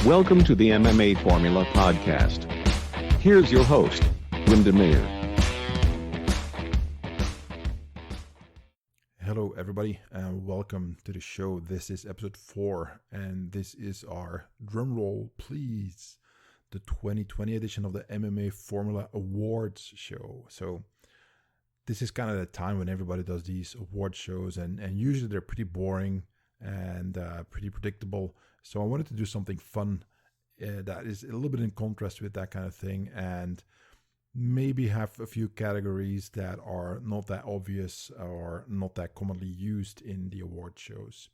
Welcome to the MMA Formula Podcast. Here's your host, Windemir. Hello, everybody, and welcome to the show. This is episode 4, and this is our drum roll, please, the 2020 edition of the MMA Formula Awards show. So this is kind of the time when everybody does these award shows, and usually they're pretty boring and pretty predictable. So I wanted to do something fun that is a little bit in contrast with that kind of thing, and maybe have a few categories that are not that obvious or not that commonly used in the award shows.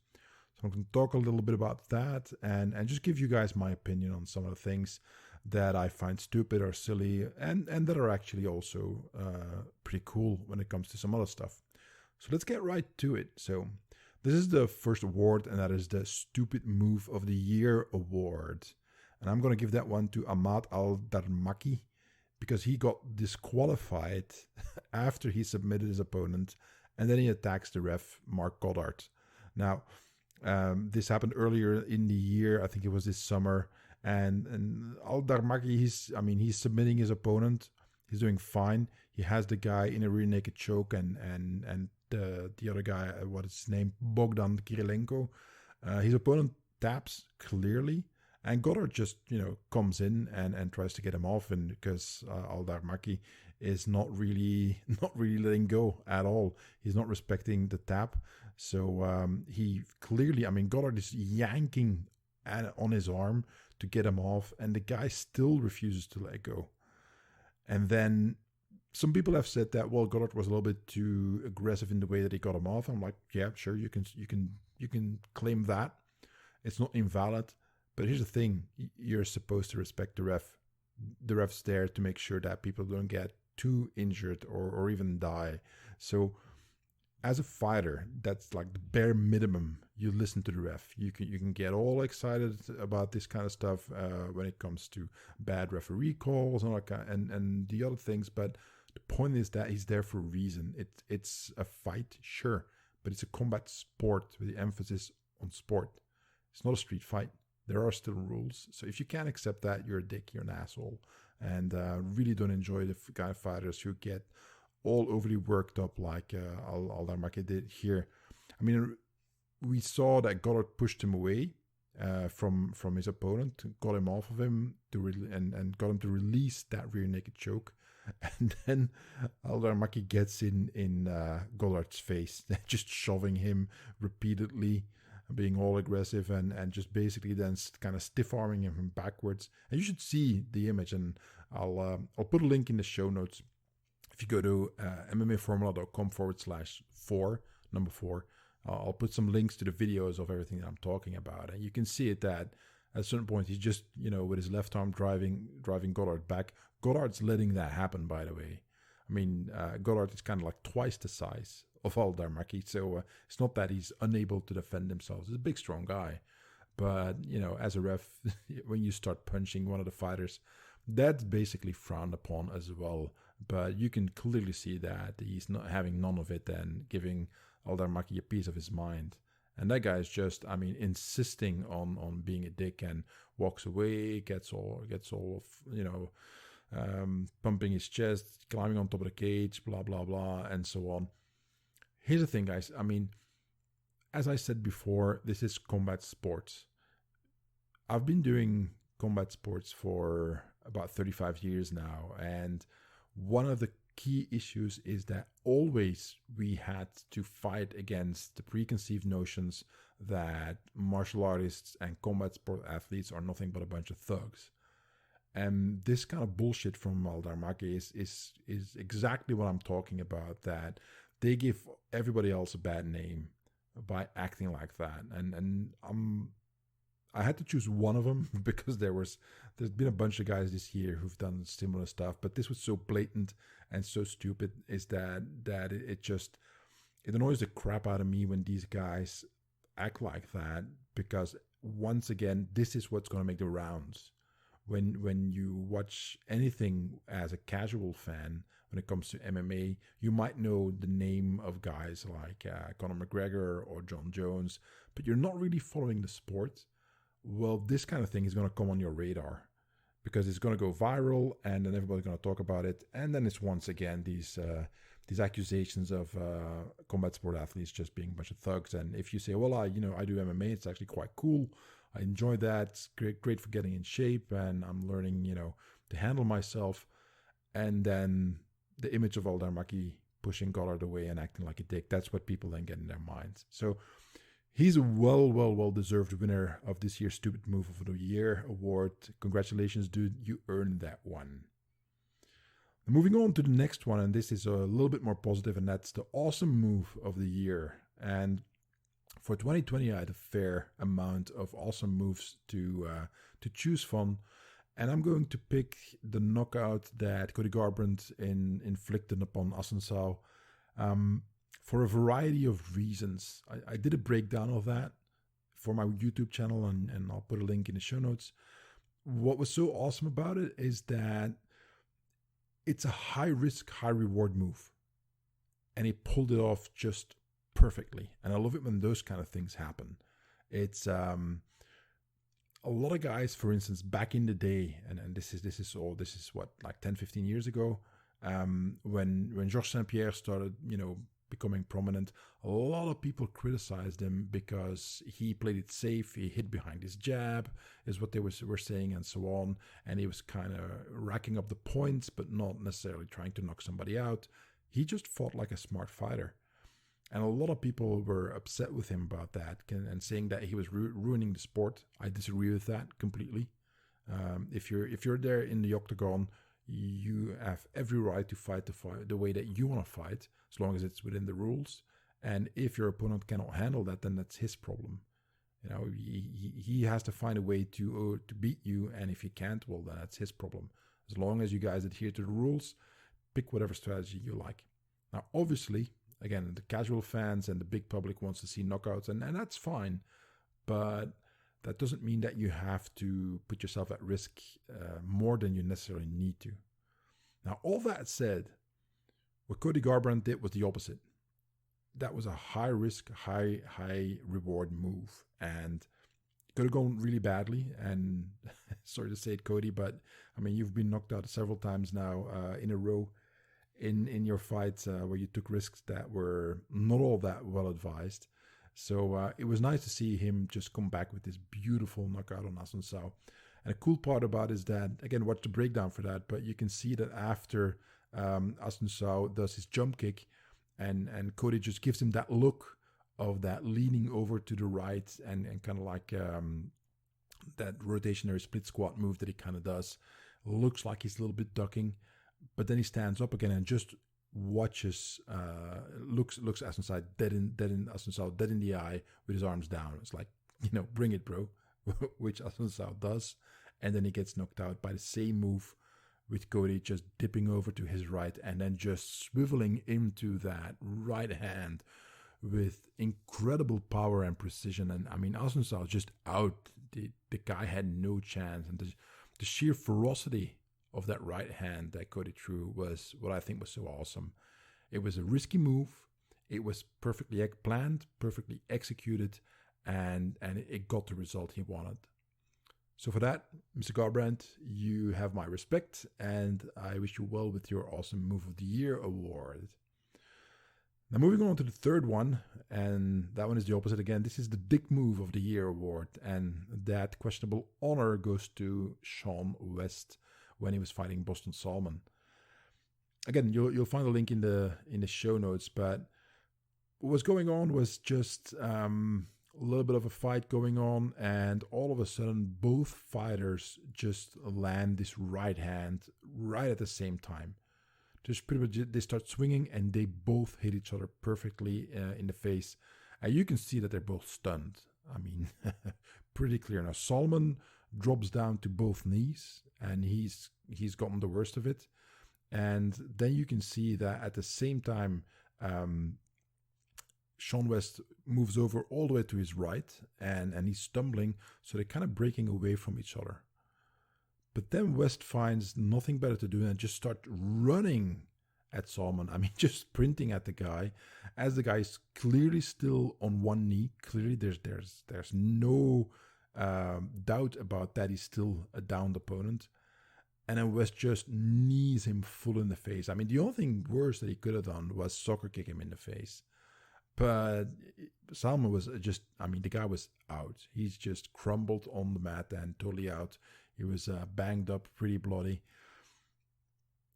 So I'm going to talk a little bit about that and just give you guys my opinion on some of the things that I find stupid or silly and that are actually also pretty cool when it comes to some other stuff. So let's get right to it. So this is the first award, and that is the Stupid Move of the Year award. And I'm going to give that one to Ahmad Al-Darmaki, because he got disqualified after he submitted his opponent, and then he attacks the ref, Mark Goddard. Now, this happened earlier in the year. I think it was this summer. And Al-Darmaki, he's submitting his opponent. He's doing fine. He has the guy in a rear naked choke, and the other guy, what is his name, Bogdan Kirilenko. His opponent taps clearly, and Goddard just comes in and tries to get him off, and because Al-Darmaki is not really letting go at all. He's not respecting the tap, so he clearly, Goddard is yanking on his arm to get him off, and the guy still refuses to let go. And then some people have said that, well, Goddard was a little bit too aggressive in the way that he got him off. I'm like, yeah, sure, you can claim that. It's not invalid. But here's the thing, you're supposed to respect the ref. The ref's there to make sure that people don't get too injured or even die. So as a fighter, that's like the bare minimum. You listen to the ref. You can get all excited about this kind of stuff when it comes to bad referee calls and all that kind, and the other things. But the point is that he's there for a reason. It's a fight, sure, but it's a combat sport with the emphasis on sport. It's not a street fight. There are still rules. So if you can't accept that, you're a dick, you're an asshole. And really don't enjoy the kind of fighters who get all overly worked up like Al-Darmaki did here. We saw that Goddard pushed him away from his opponent, got him off of him and got him to release that rear naked choke. And then Al-Darmaki gets in Goddard's face, just shoving him repeatedly, being all aggressive and just basically then kind of stiff arming him from backwards. And you should see the image, and I'll put a link in the show notes. If you go to mmaformula.com/4, number 4, I'll put some links to the videos of everything that I'm talking about, and you can see it that at a certain point he's just with his left arm driving Goddard back. Goddard's letting that happen, by the way. Goddard is kind of like twice the size of Al-Darmaki, so it's not that he's unable to defend himself. He's a big, strong guy, but as a ref, when you start punching one of the fighters, that's basically frowned upon as well. But you can clearly see that he's not having none of it and giving Al-Darmaki a piece of his mind. And that guy is just, insisting on being a dick and walks away, gets all pumping his chest, climbing on top of the cage, blah, blah, blah, and so on. Here's the thing, guys. As I said before, this is combat sports. I've been doing combat sports for about 35 years now, and one of the key issues is that always we had to fight against the preconceived notions that martial artists and combat sport athletes are nothing but a bunch of thugs. And this kind of bullshit from Al-Darmaki is exactly what I'm talking about, that they give everybody else a bad name by acting like that. And I had to choose one of them because there's been a bunch of guys this year who've done similar stuff, but this was so blatant and so stupid is that it annoys the crap out of me when these guys act like that, because once again, this is what's going to make the rounds. When you watch anything as a casual fan, when it comes to MMA, you might know the name of guys like Conor McGregor or John Jones, but you're not really following the sport. well, this kind of thing is going to come on your radar because it's going to go viral, and then everybody's going to talk about it. And then it's once again these accusations of combat sport athletes just being a bunch of thugs. And if you say, well, I do MMA, it's actually quite cool. I enjoy that. It's great for getting in shape, and I'm learning, to handle myself. And then the image of Aldar Maki pushing Goddard away and acting like a dick, that's what people then get in their minds. So he's a well-deserved winner of this year's Stupid Move of the Year award. Congratulations, dude. You earned that one. Moving on to the next one, and this is a little bit more positive, and that's the Awesome Move of the Year. And for 2020, I had a fair amount of awesome moves to choose from. And I'm going to pick the knockout that Cody Garbrandt inflicted upon Assunção for a variety of reasons. I did a breakdown of that for my YouTube channel, and I'll put a link in the show notes. What was so awesome about it is that it's a high-risk, high-reward move. And he pulled it off just perfectly. And I love it when those kind of things happen. It's a lot of guys, for instance, back in the day, and this is what, like 10, 15 years ago, when Georges St-Pierre started, becoming prominent, a lot of people criticized him because he played it safe. He hid behind his jab, is what they were saying, and so on. And he was kind of racking up the points, but not necessarily trying to knock somebody out. He just fought like a smart fighter. And a lot of people were upset with him about that and saying that he was ruining the sport. I disagree with that completely. If you're there in the octagon, you have every right to fight the way that you want to fight, as long as it's within the rules. And if your opponent cannot handle that, then that's his problem. He has to find a way to beat you, and if he can't, well, then that's his problem. As long as you guys adhere to the rules, pick whatever strategy you like. Now, obviously, again, the casual fans and the big public wants to see knockouts, and that's fine, but that doesn't mean that you have to put yourself at risk more than you necessarily need to. Now, all that said, what Cody Garbrandt did was the opposite. That was a high-risk, high-reward move, and it could have gone really badly. And sorry to say it, Cody, but I mean, you've been knocked out several times now in a row in your fights where you took risks that were not all that well advised. So it was nice to see him just come back with this beautiful knockout on Assunção. And a cool part about it is that, again, watch the breakdown for that, but you can see that after Assunção does his jump kick, and Cody just gives him that look of that leaning over to the right and kind of like that rotationary split squat move that he kind of does. Looks like he's a little bit ducking, but then he stands up again and just watches, looks Assunção dead in the eye with his arms down. It's like, bring it, bro, which Assunção does. And then he gets knocked out by the same move, with Cody just dipping over to his right and then just swiveling into that right hand with incredible power and precision. And I mean, Assunção just out. The guy had no chance. And the sheer ferocity of that right hand that Cody threw was what I think was so awesome. It was a risky move. It was perfectly planned, perfectly executed, and it got the result he wanted. So for that, Mr. Garbrandt, you have my respect, and I wish you well with your Awesome Move of the Year award. Now moving on to the third one, and that one is the opposite again. This is the Dick Move of the Year award, and that questionable honor goes to Sean West when he was fighting Boston Salmon. Again, you'll find a link in the show notes, but what was going on was just a little bit of a fight going on, and all of a sudden both fighters just land this right hand right at the same time. Just pretty much they start swinging and they both hit each other perfectly in the face, and you can see that they're both stunned. I mean, pretty clear. Now Salmon drops down to both knees, and he's gotten the worst of it. And then you can see that at the same time, Sean West moves over all the way to his right, and he's stumbling, so they're kind of breaking away from each other. But then West finds nothing better to do than just start running at Salmon. I mean, just sprinting at the guy, as the guy is clearly still on one knee. Clearly, there's no doubt about that he's still a downed opponent. And then West just knees him full in the face. I mean, the only thing worse that he could have done was soccer kick him in the face. But Salman was just, I mean, the guy was out. He's just crumbled on the mat and totally out. He was banged up, pretty bloody.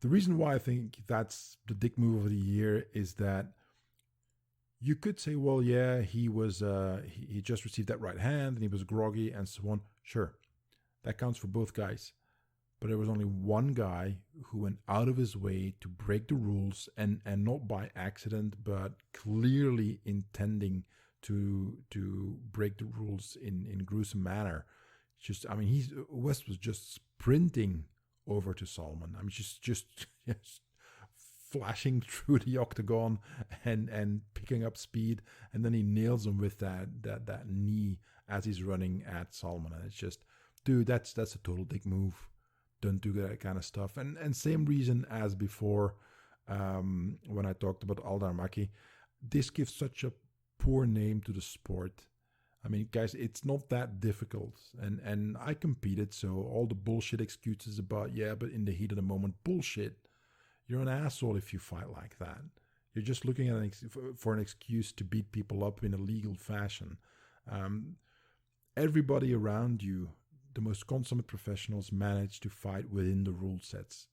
The reason why I think that's the dick move of the year is that you could say, well, yeah, he was he just received that right hand and he was groggy and so on. Sure, that counts for both guys. But there was only one guy who went out of his way to break the rules, and not by accident, but clearly intending to break the rules in gruesome manner. Just, I mean, West was just sprinting over to Salman. I mean, just flashing through the octagon and picking up speed, and then he nails him with that knee as he's running at Salman. And it's just, dude, that's a total dick move. Don't do that kind of stuff. And same reason as before when I talked about Aldar Maki. This gives such a poor name to the sport. I mean, guys, it's not that difficult. And I competed, so all the bullshit excuses about, yeah, but in the heat of the moment, bullshit. You're an asshole if you fight like that. You're just looking at for an excuse to beat people up in a legal fashion. Everybody around you, the most consummate professionals, manage to fight within the rule sets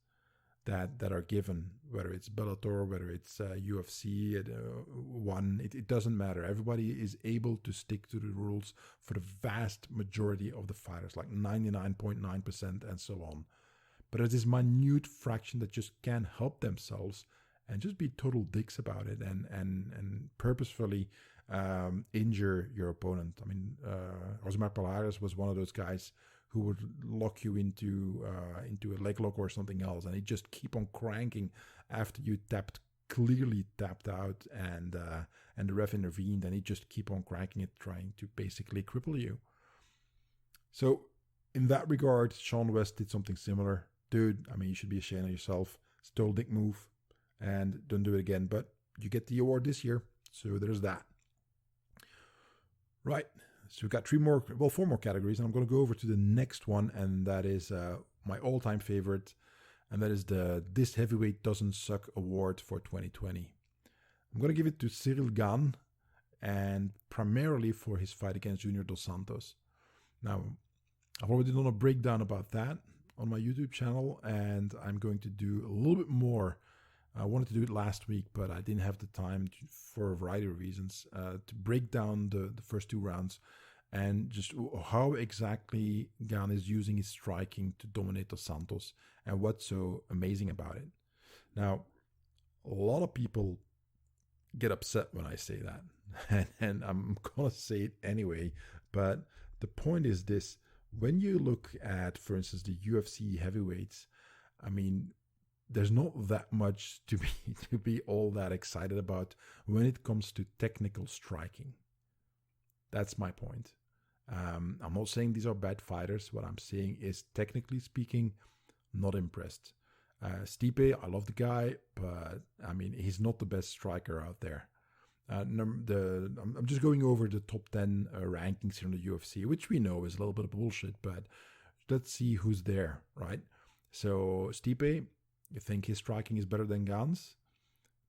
that are given, whether it's Bellator, whether it's UFC, it doesn't matter. Everybody is able to stick to the rules for the vast majority of the fighters, like 99.9% and so on. But there's this minute fraction that just can't help themselves and just be total dicks about it and purposefully injure your opponent. I mean, Rosemar Palares was one of those guys who would lock you into a leg lock or something else, and he'd just keep on cranking after you clearly tapped out, and the ref intervened, and he'd just keep on cranking it, trying to basically cripple you. So in that regard, Sean West did something similar. Dude, I mean, you should be ashamed of yourself. Still dick move, and don't do it again. But you get the award this year, so there's that. Right. So we've got four more categories, and I'm going to go over to the next one, and that is my all-time favorite, and that is the This Heavyweight Doesn't Suck Award for 2020. I'm going to give it to Cyril Gane, and primarily for his fight against Junior Dos Santos. Now, I've already done a breakdown about that on my YouTube channel, and I'm going to do a little bit more. I wanted to do it last week, but I didn't have the time for a variety of reasons to break down the first two rounds and just how exactly Gane is using his striking to dominate Dos Santos and what's so amazing about it. Now, a lot of people get upset when I say that, and I'm going to say it anyway, but the point is this. When you look at, for instance, the UFC heavyweights, I mean, there's not that much to be all that excited about when it comes to technical striking. That's my point. I'm not saying these are bad fighters. What I'm saying is, technically speaking, not impressed. Stipe, I love the guy, but I mean, he's not the best striker out there. I'm just going over the top 10 rankings here in the UFC, which we know is a little bit of bullshit, but let's see who's there, right? So Stipe, you think his striking is better than Gane's?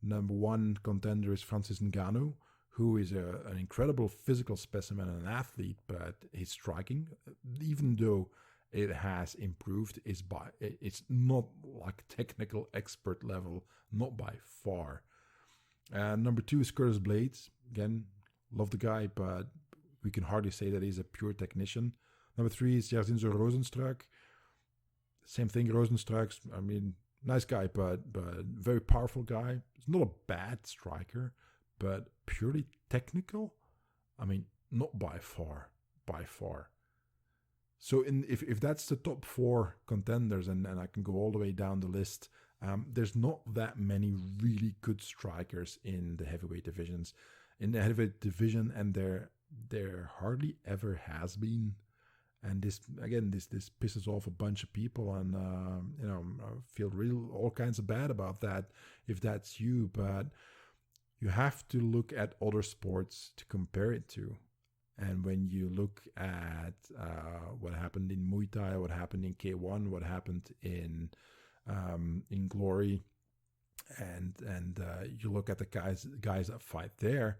Number one contender is Francis Ngannou, who is an incredible physical specimen and an athlete, but his striking, even though it has improved, it's not like technical expert level, not by far. Number two is Curtis Blades. Again, love the guy, but we can hardly say that he's a pure technician. Number three is Jairzinho Rozenstruik. Same thing, Rozenstruik, I mean, nice guy, but very powerful guy. He's not a bad striker, but purely technical? I mean, not by far. So if that's the top four contenders, and I can go all the way down the list, there's not that many really good strikers in the heavyweight divisions. In the heavyweight division, and there hardly ever has been. And this pisses off a bunch of people, and I feel all kinds of bad about that if that's you. But you have to look at other sports to compare it to. And when you look at what happened in Muay Thai, what happened in K1, what happened in Glory, and you look at the guys that fight there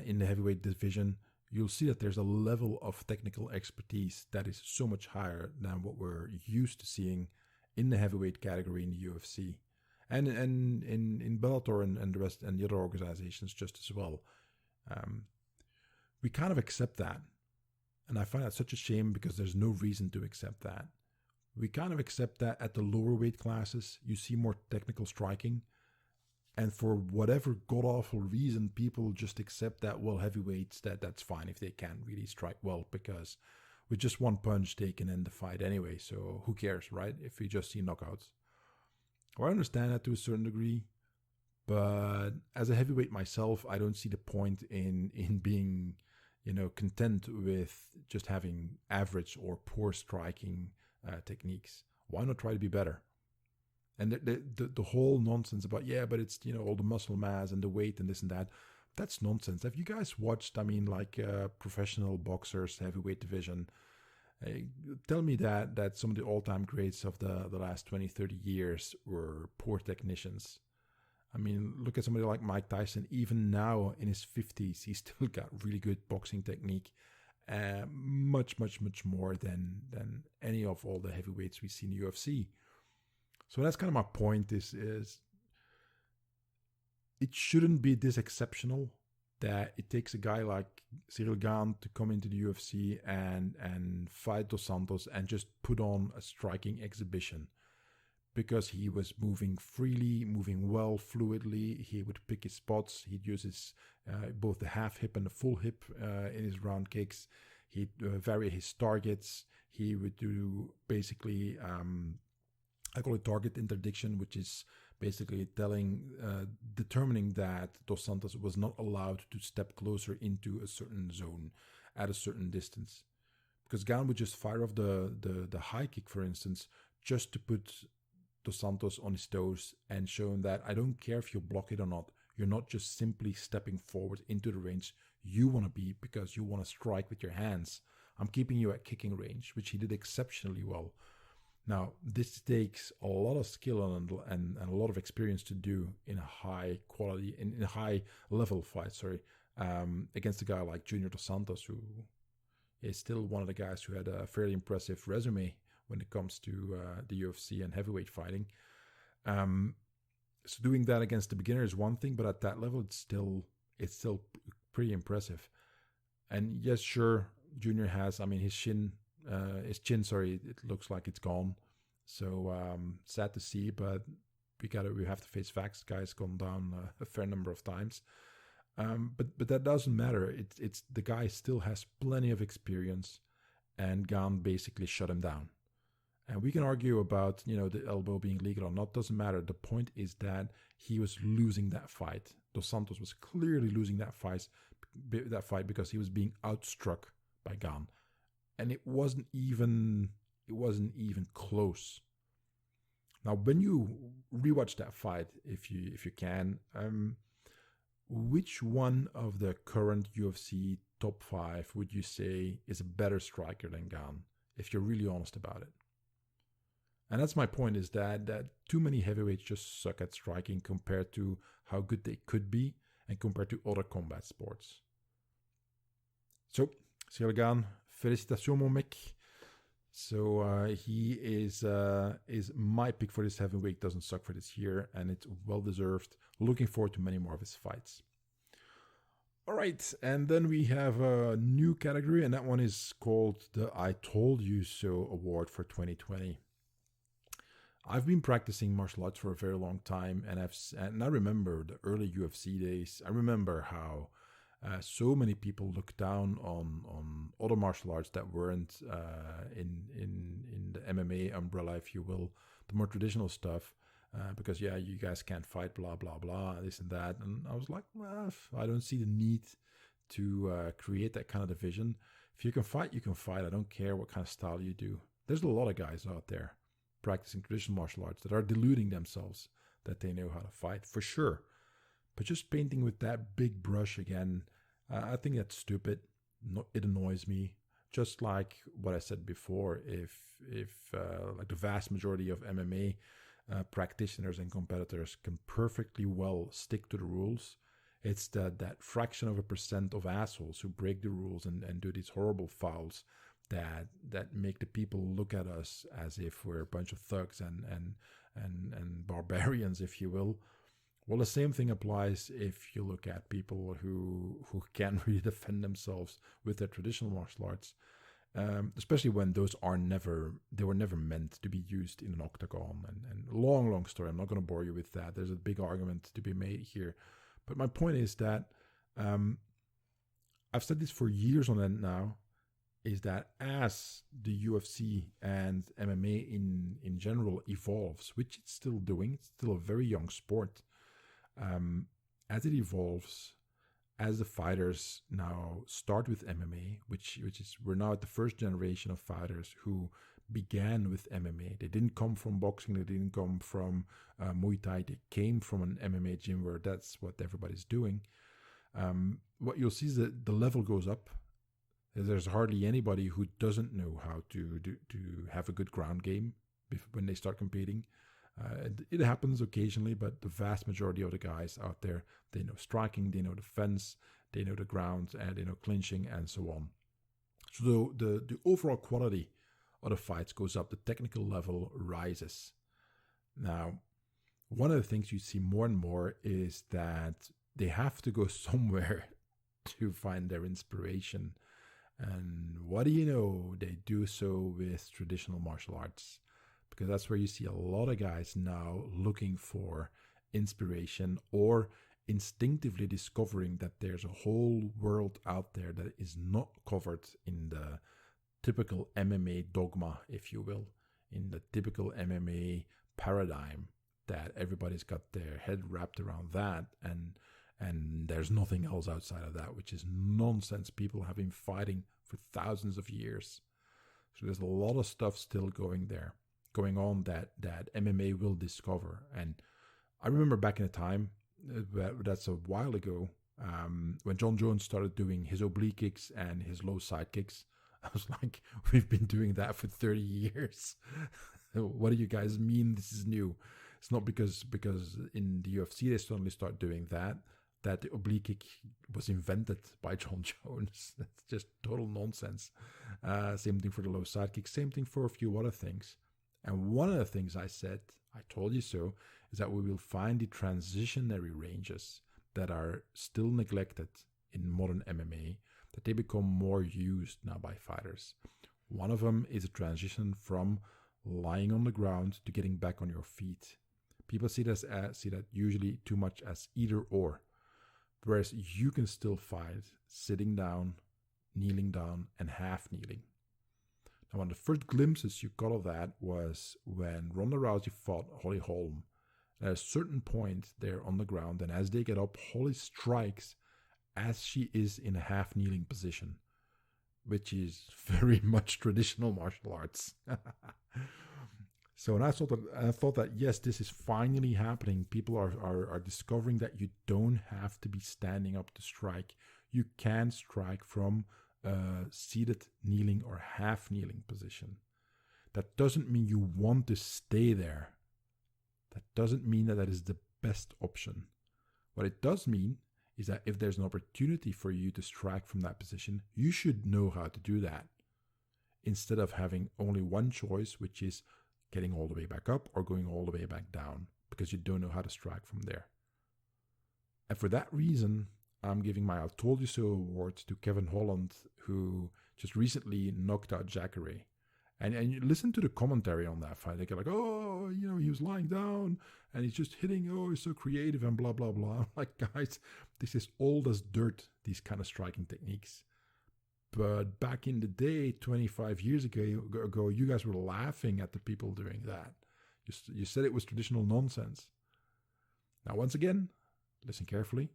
in the heavyweight division, you'll see that there's a level of technical expertise that is so much higher than what we're used to seeing in the heavyweight category in the UFC, and in Bellator and the rest and the other organizations just as well. We kind of accept that, and I find that such a shame because there's no reason to accept that. We kind of accept that at the lower weight classes, you see more technical striking. And for whatever god-awful reason, people just accept that, well, heavyweights, that's fine if they can't really strike well, because with just one punch, they can end the fight anyway. So who cares, right? If we just see knockouts. Well, I understand that to a certain degree. But as a heavyweight myself, I don't see the point in being, content with just having average or poor striking techniques. Why not try to be better? And the whole nonsense about, but it's, all the muscle mass and the weight and this and that, that's nonsense. Have you guys watched, professional boxers, heavyweight division? Tell me that some of the all-time greats of the last 20, 30 years were poor technicians. I mean, look at somebody like Mike Tyson. Even now in his 50s, he's still got really good boxing technique. Much, much, much more than any of all the heavyweights we see in the UFC. So that's kind of my point is it shouldn't be this exceptional that it takes a guy like Cyril Gane to come into the UFC and fight Dos Santos and just put on a striking exhibition. Because he was moving freely, moving well, fluidly. He would pick his spots. He'd use his both the half hip and the full hip in his round kicks. He'd vary his targets. He would do basically, I call it target interdiction, which is basically determining that Dos Santos was not allowed to step closer into a certain zone at a certain distance. Because Gane would just fire off the high kick, for instance, just to put Dos Santos on his toes and show him that I don't care if you block it or not. You're not just simply stepping forward into the range you want to be because you want to strike with your hands. I'm keeping you at kicking range, which he did exceptionally well. Now, this takes a lot of skill and a lot of experience to do in a high quality, in a high level fight, against a guy like Junior Dos Santos, who is still one of the guys who had a fairly impressive resume when it comes to the UFC and heavyweight fighting. So doing that against the beginner is one thing, but at that level, it's still pretty impressive. And yes, sure, Junior has, his chin, it looks like it's gone. So sad to see, but we have to face facts. Guy's gone down a fair number of times. But that doesn't matter. It's the guy still has plenty of experience, and Gane basically shut him down. And we can argue about, the elbow being legal or not. Doesn't matter. The point is that he was losing that fight. Dos Santos was clearly losing that fight because he was being outstruck by Gane, and it wasn't even close. Now, when you rewatch that fight, if you can, which one of the current UFC top 5 would you say is a better striker than Gane, if you're really honest about it? And that's my point, is that too many heavyweights just suck at striking compared to how good they could be and compared to other combat sports. So, Cyril Gane, félicitations, mon mec. So he is my pick for this heavyweight. Doesn't suck for this year, and it's well deserved. Looking forward to many more of his fights. All right, and then we have a new category, and that one is called the I Told You So Award for 2020. I've been practicing martial arts for a very long time, and I remember the early UFC days. I remember how so many people looked down on other martial arts that weren't in the MMA umbrella, if you will, the more traditional stuff, because you guys can't fight, blah blah blah, this and that. And I was like, well, I don't see the need to create that kind of division. If you can fight, you can fight. I don't care what kind of style you do. There's a lot of guys out there practicing traditional martial arts that are deluding themselves that they know how to fight, for sure. But just painting with that big brush again, I think that's stupid. it annoys me. Just like what I said before, if like the vast majority of MMA practitioners and competitors can perfectly well stick to the rules, it's that fraction of a percent of assholes who break the rules and do these horrible fouls that make the people look at us as if we're a bunch of thugs and barbarians, if you will. Well, the same thing applies if you look at people who can't really defend themselves with their traditional martial arts, especially when those were never meant to be used in an octagon. And long story. I'm not going to bore you with that. There's a big argument to be made here, but my point is that I've said this for years on end now. Is that as the UFC and MMA in general evolves, which it's still doing, it's still a very young sport. As it evolves, as the fighters now start with MMA, which is we're now at the first generation of fighters who began with MMA. They didn't come from boxing. They didn't come from Muay Thai. They came from an MMA gym where that's what everybody's doing. What you'll see is that the level goes up. There's hardly anybody who doesn't know how to have a good ground game when they start competing. It happens occasionally, but the vast majority of the guys out there, they know striking, they know defense, they know the ground, and they know clinching, and so on. So the overall quality of the fights goes up, the technical level rises. Now, one of the things you see more and more is that they have to go somewhere to find their inspiration. And what do you know? They do so with traditional martial arts, because that's where you see a lot of guys now looking for inspiration or instinctively discovering that there's a whole world out there that is not covered in the typical MMA dogma, if you will, in the typical MMA paradigm, that everybody's got their head wrapped around that, and there's nothing else outside of that, which is nonsense. People have been fighting for thousands of years. So there's a lot of stuff still going on that MMA will discover. And I remember back in the time, that's a while ago, when John Jones started doing his oblique kicks and his low side kicks, I was like, we've been doing that for 30 years. What do you guys mean this is new? It's not because in the UFC they suddenly start doing that the oblique kick was invented by John Jones. That's just total nonsense. Same thing for the low side kick. Same thing for a few other things. And one of the things I said, I told you so, is that we will find the transitionary ranges that are still neglected in modern MMA, that they become more used now by fighters. One of them is a transition from lying on the ground to getting back on your feet. People see that usually too much as either or. Whereas you can still fight sitting down, kneeling down, and half kneeling. Now, one of the first glimpses you got of that was when Ronda Rousey fought Holly Holm. And at a certain point, they're on the ground, and as they get up, Holly strikes as she is in a half kneeling position, which is very much traditional martial arts. So, and I thought that yes, this is finally happening. People are discovering that you don't have to be standing up to strike. You can strike from a seated, kneeling, or half kneeling position. That doesn't mean you want to stay there. That doesn't mean that is the best option. What it does mean is that if there's an opportunity for you to strike from that position, you should know how to do that, instead of having only one choice, which is getting all the way back up or going all the way back down, because you don't know how to strike from there. And for that reason, I'm giving my I Told You So award to Kevin Holland, who just recently knocked out Jacare. And you listen to the commentary on that fight. They get like, oh, he was lying down and he's just hitting. Oh, he's so creative and blah, blah, blah. I'm like, guys, this is old as dirt, these kind of striking techniques. But back in the day, 25 years ago, you guys were laughing at the people doing that. You said it was traditional nonsense. Now, once again, listen carefully.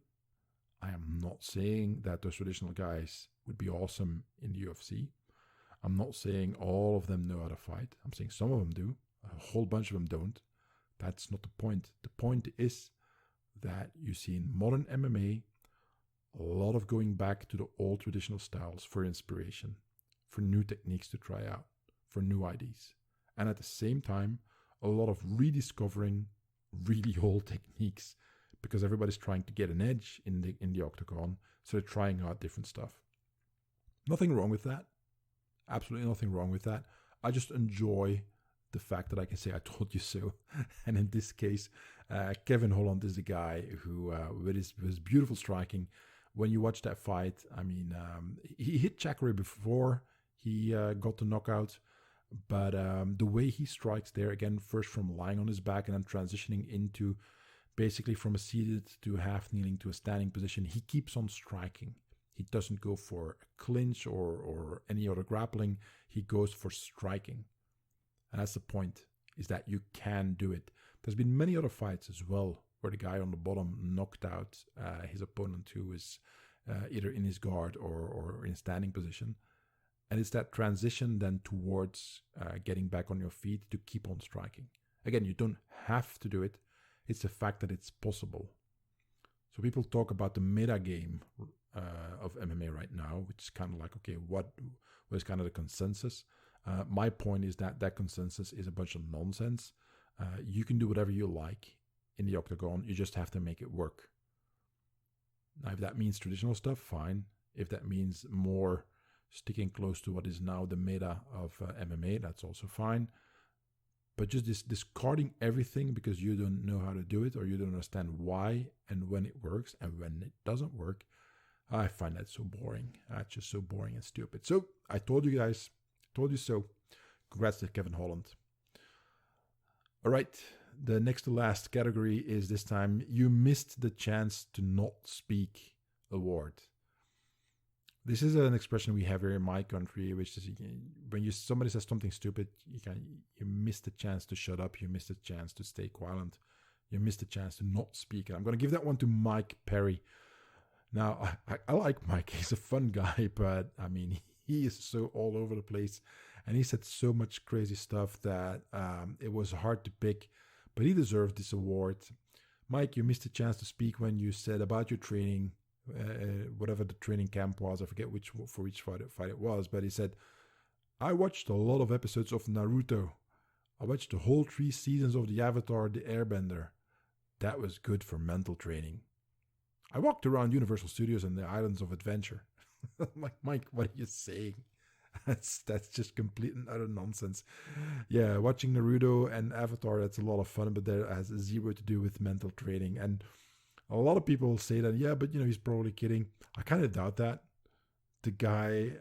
I am not saying that those traditional guys would be awesome in the UFC. I'm not saying all of them know how to fight. I'm saying some of them do. A whole bunch of them don't. That's not the point. The point is that you see in modern MMA A lot of going back to the old traditional styles for inspiration, for new techniques to try out, for new ideas. And at the same time, a lot of rediscovering really old techniques because everybody's trying to get an edge in the octagon, so they're trying out different stuff. Nothing wrong with that. Absolutely nothing wrong with that. I just enjoy the fact that I can say I told you so. And in this case, Kevin Holland is the guy who, with his beautiful striking, when you watch that fight, I mean, he hit Chakra before he got the knockout. But the way he strikes there, again, first from lying on his back and then transitioning into basically from a seated to half kneeling to a standing position, he keeps on striking. He doesn't go for a clinch or any other grappling. He goes for striking. And that's the point, is that you can do it. There's been many other fights as well where the guy on the bottom knocked out his opponent who was either in his guard or in standing position. And it's that transition then towards getting back on your feet to keep on striking. Again, you don't have to do it. It's the fact that it's possible. So people talk about the meta game of MMA right now, which is kind of like, okay, what is kind of the consensus? My point is that consensus is a bunch of nonsense. You can do whatever you like in the octagon. You just have to make it work. Now, if that means traditional stuff, fine. If that means more sticking close to what is now the meta of MMA, that's also fine. But just discarding everything because you don't know how to do it or you don't understand why and when it works and when it doesn't work, I find that so boring. That's just so boring and stupid. So I told you guys, told you so. Congrats to Kevin Holland. All right, the next to last category is this time you missed the chance to not speak award. This is an expression we have here in my country, which is when somebody says something stupid, you miss the chance to shut up, you miss the chance to stay quiet, you miss the chance to not speak. And I'm going to give that one to Mike Perry. Now, I like Mike. He's a fun guy, but I mean, he is so all over the place. And he said so much crazy stuff that it was hard to pick, but he deserved this award. Mike, you missed the chance to speak when you said about your training, whatever the training camp was. I forget for which fight it was, but he said, I watched a lot of episodes of Naruto. I watched the whole 3 seasons of the Avatar, the Airbender. That was good for mental training. I walked around Universal Studios and the Islands of Adventure. I'm like, Mike, what are you saying? That's just complete and utter nonsense. Yeah, watching Naruto and Avatar, that's a lot of fun, but that has zero to do with mental training. And a lot of people say that, yeah, but he's probably kidding. I kind of doubt that. The guy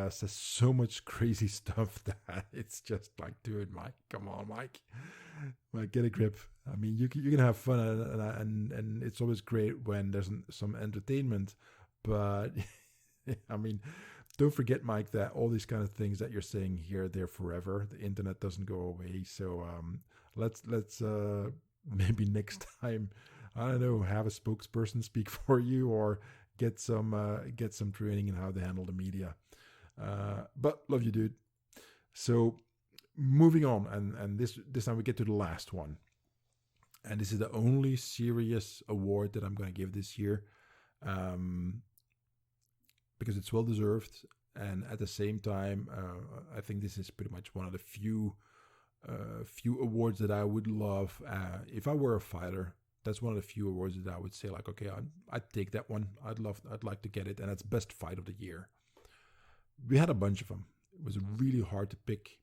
says so much crazy stuff that it's just like, dude, Mike, come on, Mike, get a grip. I mean, you can have fun and it's always great when there's some entertainment, but I mean, don't forget, Mike, that all these kind of things that you're saying here, they're forever. The internet doesn't go away. So let's maybe next time, I don't know, have a spokesperson speak for you or get some training in how to handle the media. But love you, dude. So moving on, and this time we get to the last one. And this is the only serious award that I'm going to give this year. Because it's well deserved, and at the same time, I think this is pretty much one of the few awards that I would love. If I were a fighter, that's one of the few awards that I would say, like, okay, I'd take that one. I'd like to get it, and that's best fight of the year. We had a bunch of them. It was really hard to pick,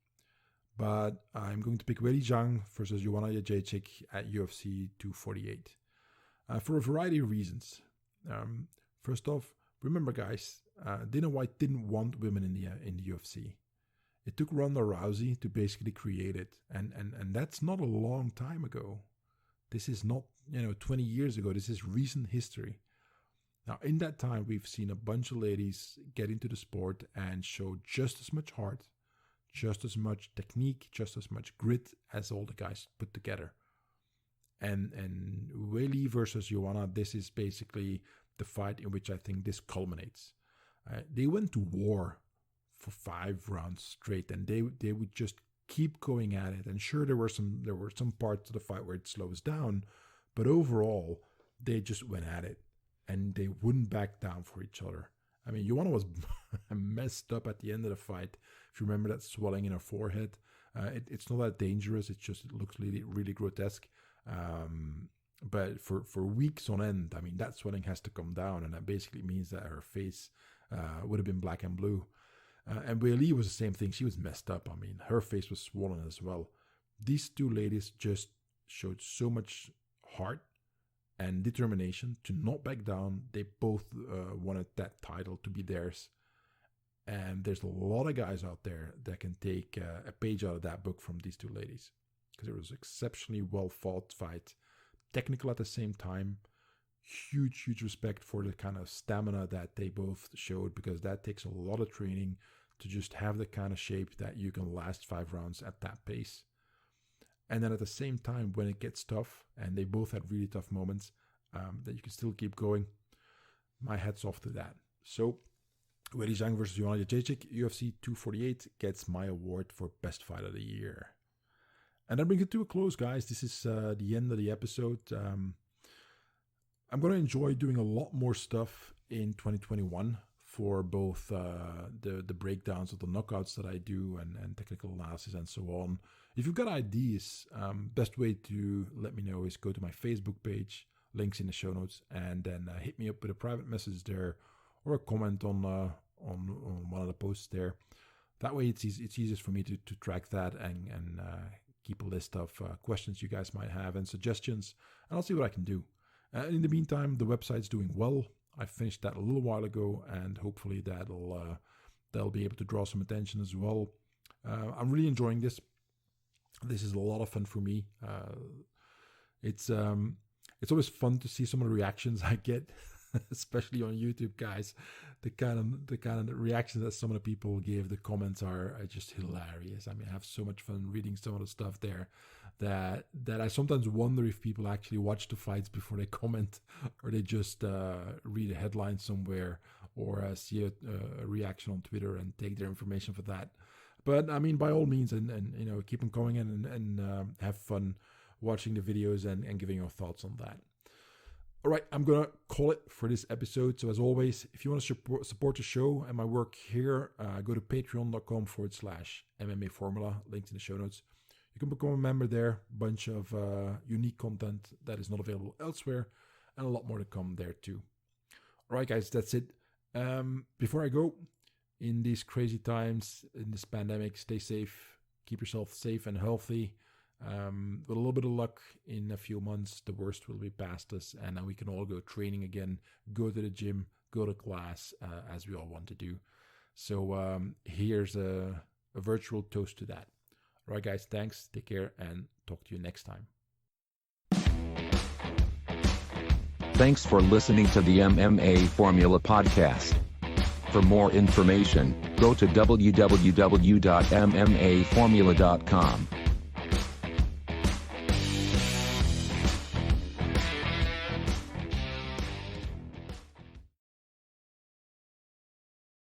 but I'm going to pick Weili Zhang versus Joanna Jędrzejczyk at UFC 248 for a variety of reasons. First off, remember, guys, Dana White didn't want women in the UFC. It took Ronda Rousey to basically create it, and that's not a long time ago. This is not 20 years ago. This is recent history. Now, in that time, we've seen a bunch of ladies get into the sport and show just as much heart, just as much technique, just as much grit as all the guys put together. And Weili versus Joanna, this is basically the fight in which I think this culminates. They went to war for 5 rounds straight, and they would just keep going at it. And sure, there were some parts of the fight where it slows down, but overall, they just went at it. and they wouldn't back down for each other. I mean, Joanna was messed up at the end of the fight. If you remember that swelling in her forehead, it's not that dangerous. It looks really, really grotesque. But for weeks on end, I mean, that swelling has to come down, and that basically means that her face would have been black and blue. And Weili was the same thing. She was messed up. I mean, her face was swollen as well. These two ladies just showed so much heart and determination to not back down. They both wanted that title to be theirs. And there's a lot of guys out there that can take a page out of that book from these two ladies, because it was exceptionally well fought fight, technical at the same time. Huge respect for the kind of stamina that they both showed, because that takes a lot of training to just have the kind of shape that you can last 5 rounds at that pace. And then at the same time, when it gets tough, and they both had really tough moments, that you can still keep going, my hat's off to that. So Weili Zhang versus Joanna Jędrzejczyk, UFC 248 gets my award for best fight of the year. And that brings it to a close, guys. This is the end of the episode. I'm going to enjoy doing a lot more stuff in 2021 for both the breakdowns of the knockouts that I do and technical analysis and so on. If you've got ideas, best way to let me know is go to my Facebook page, links in the show notes, and then hit me up with a private message there or a comment on one of the posts there. That way it's easiest for me to track that and keep a list of questions you guys might have and suggestions, and I'll see what I can do. In the meantime, the website's doing well. I finished that a little while ago, and hopefully that'll be able to draw some attention as well. I'm really enjoying this. This is a lot of fun for me. It's always fun to see some of the reactions I get, especially on YouTube, guys. The kind of reactions that some of the people give, the comments are just hilarious. I mean, I have so much fun reading some of the stuff there that I sometimes wonder if people actually watch the fights before they comment, or they just read a headline somewhere, or see a reaction on Twitter and take their information for that. But I mean, by all means, and you know, keep them going and have fun watching the videos and giving your thoughts on that. All right, I'm going to call it for this episode. So as always, if you want to support the show and my work here, go to patreon.com/MMA Formula, linked in the show notes. You can become a member there, bunch of unique content that is not available elsewhere, and a lot more to come there too. All right, guys, that's it. Before I go, in these crazy times, in this pandemic, stay safe, keep yourself safe and healthy. With a little bit of luck, in a few months, the worst will be past us, and now we can all go training again, go to the gym, go to class, as we all want to do. So here's a virtual toast to that. All right, guys, thanks, take care, and talk to you next time. Thanks for listening to the MMA Formula podcast. For more information, go to www.mmaformula.com.